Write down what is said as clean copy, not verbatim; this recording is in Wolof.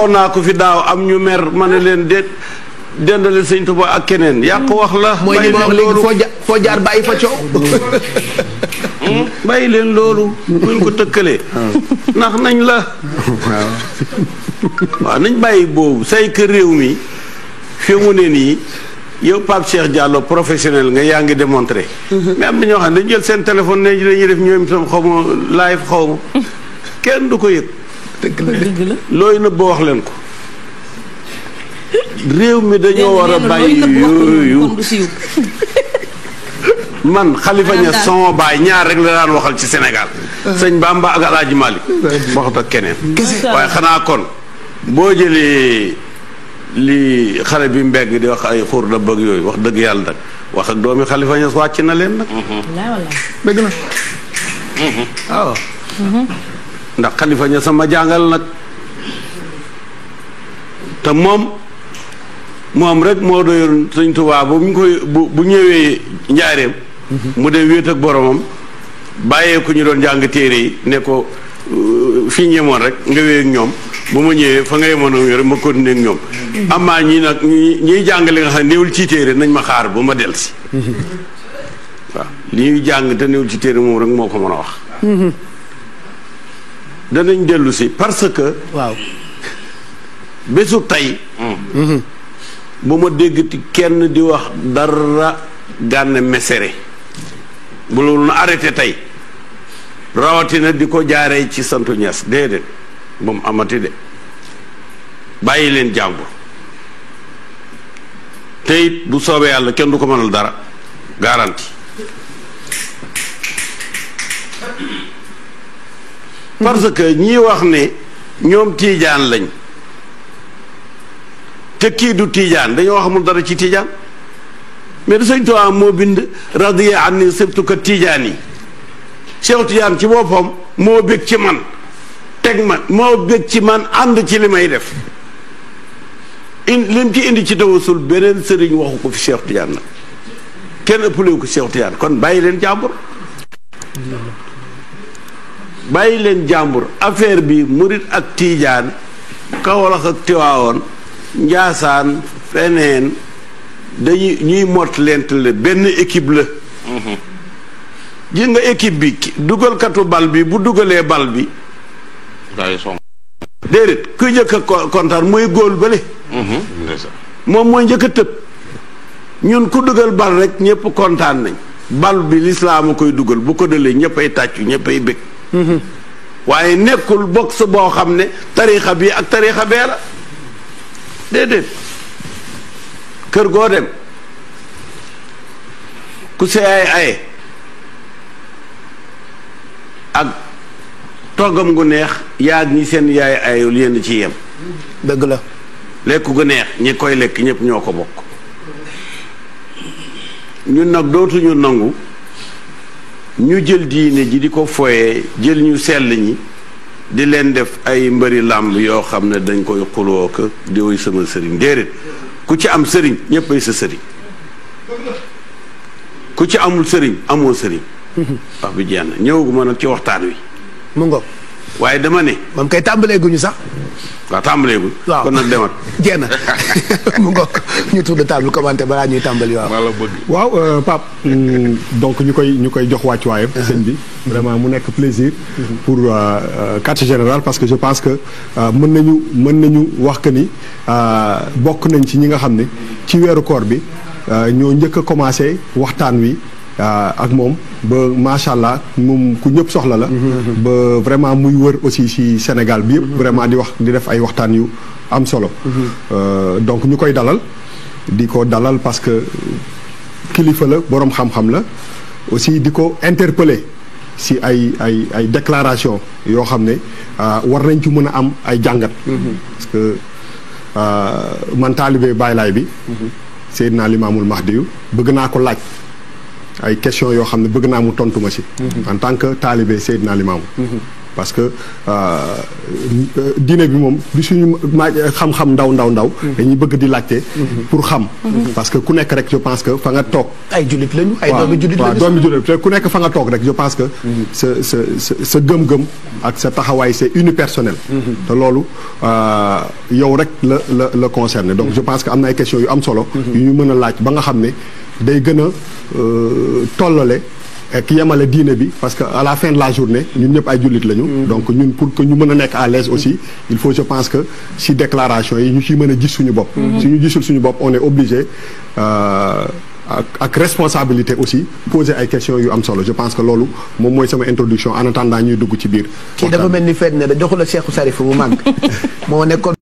waxoon naa ko fi daaw am ñu mer ma ne leen dendale sëñ Tuubaa ak keneen yàq wax la. mooy li ma wax léegi foo jaar bàyyi fa coow. bàyyi leen loolu. buñ ko tëkkalee. ndax nañ la. waaw nañ bàyyi boobu say kër réew mi fi mu ne nii yow Pape Cheikh Diallo professionnel nga yaa ngi démontré. mais am na ñoo xam ne dañu jël seen téléphone ne dañuy def ñoom itam xaw ma live xaw ma kenn du ko yëg. dëgg la looy nëbb wax leen ko. réew mi dañoo war a bàyyi yooyu. man Khalifa Niass sama baay ñaar rek la daan waxal ci Sénégal. sëñ Bamba ak El Hadj Malick. waxut ak keneen. waaye xanaa kon boo jëlee li xale bi mbegg di wax ay xur da bëgg yooyu wax dëgg yàlla nag wax ak doomi Khalifa Niass wàcc na leen nag. dëgg na. waaw. ndax Khalifa Niass sama jàngal nag te moom rek moo doyoon sëñ Tuubaa bu ñu koy bu ñëwee njaareem mu dem wéet ak boromam bàyyee ku ñu doon jàng téere yi ne ko fi ñu yemoon rek nga wéy ak ñoom bu ma ñëwee fa nga yemoon ak rek ma continuer ak ñoom amaa ñi nag ñiy jàng li nga xam ne néewul ci téere nañ ma xaar bu ma del si waaw li ñuy jàng te néewul ci téere moom rek moo ko mën a wax danañ dellu si parce que waaw bésu tey bu ma déggati kenn di wax dara Gana Messere bu loolu na arrêté tey rawatina di ko jaaree ci santu Ñas déedéet bu mu amati de bàyyi leen jàmbur te it bu soobee yàlla kenn du ko mënal dara garanti parce que ñii wax ne ñoom tiijaan lañ te kii du tiijaan dañoo xamul dara ci tiijaan mais da Sëñ Tuubaa moo bind radiya anni sibtu ka tiijaan yi Cheikh Tidiane ci boppam moo bég ci man teg ma moo bég ci man ànd ci li may def lim ci indi ci tawasul beneen sëriñ waxu ko fi Cheikh Tidiane nag kenn ëppalewu ko Cheikh Tidiane kon bàyyi leen jàmbur bàyyi leen jàmbur affaire bi murit ak tiijaan Kawlax ak Tiwaawoon Njaasaan feneen dañuy ñuy mot lent la benn équipe la gis nga équipe bi dugalkatu bal bi bu dugalee bal bi déedéet kuy njëkk a kontaan mooy góol bële moom mooy njëkk a tëb ñun ku dugal bal rek ñëpp kontaan nañ bal bi lislaam a koy dugal bu ko dalee ñëpp ay tàccu ñëpp ay bëgg waaye nekkul box boo xam ne tariixa bi ak tariixa bee la déedéet kër goo dem ku see ay aye ak toggam gu neex yaag ñi seen yaay ayul yéen ci yem dëgg la lekk gu neex ñi koy lekk ñëpp ñoo ko bokk ñun nag dootuñu nangu ñu jël diine ji di ko foyee jël ñu sell ñi di leen def ay mbëri làmb yoo xam ne dañ koy xuloo ko di woy sama sëriñ déedéet ku ci am sëriñ ñëpp ay sa sëriñ ku ci amul sëriñ amoo sëriñ wax bi jeex na ñëwaguma nag ci waxtaan wi mu ngoog waaye dama ne moom kay tàmbalee guñu sax waaw tàmbaleegul waaw kon nag demat jeex na mu ngoog ñu tour de table commenté balaa ñuy tàmbali waaw Pape donc ñu koy jox wàccuwaayam sëñ bi vraiment mu nekk plaisir pour quartier général parce que je pense que mën nañu wax que ni bokk nañ ci ñi nga xam ne ci weeru koor bi ñoo njëkk a commencé waxtaan wi ak moom ba macha allah moom ku ñëpp soxla la. ba vraiment muy wër aussi ci Sénégal bi yëpp. vraiment di def ay waxtaan yu am solo. donc ñu koy dalal di ko dalal parce que kilifa la boroom xam-xam la aussi di ko interpeller ci ay déclaration yoo xam ne war nañ ci mën a am ay jàngat. parce que man taalibe Baay Laay bi. Seydina Limaamul Mahdiyu bëgg naa ko laaj. ay question yoo xam ne bëgg naa mu tontu ma ci. en tant que taalibe Seydina Limaamu parce que diine bi moom du suñu xam-xam ndaw dañuy bëgg di laajte pour xam parce que ku nekk rek je pense que fa nga toog ay jullit lañu ay doomi jullit lañu doomi jullit te ku nekk fa nga toog rek je pense que sa gëm-gëm ak sa taxawaay c'est unipersonnel te loolu yow rek la concerné donc je pense que am na ay questions yu am solo yu ñu mën a laaj ba nga xam ne day gën a tollale ak yemale diine bi parce que à la fin de la journée ñun ñëpp ay jullit lañu. donc ñun pour que ñu mën a nekk à l'aise aussi il faut je pense que si déclaration yi ñu ciy mën a gis suñu bopp. si ñu gisul suñu bopp on est obligé ak responsabilité aussi poser ay questions yu am solo je pense que loolu moom mooy sama introduction en attendant ñuy dugg ci biir. kii dafa mel ni fenn ne da joxu la Cheikhou Sarif bu màgg moo nekkoon.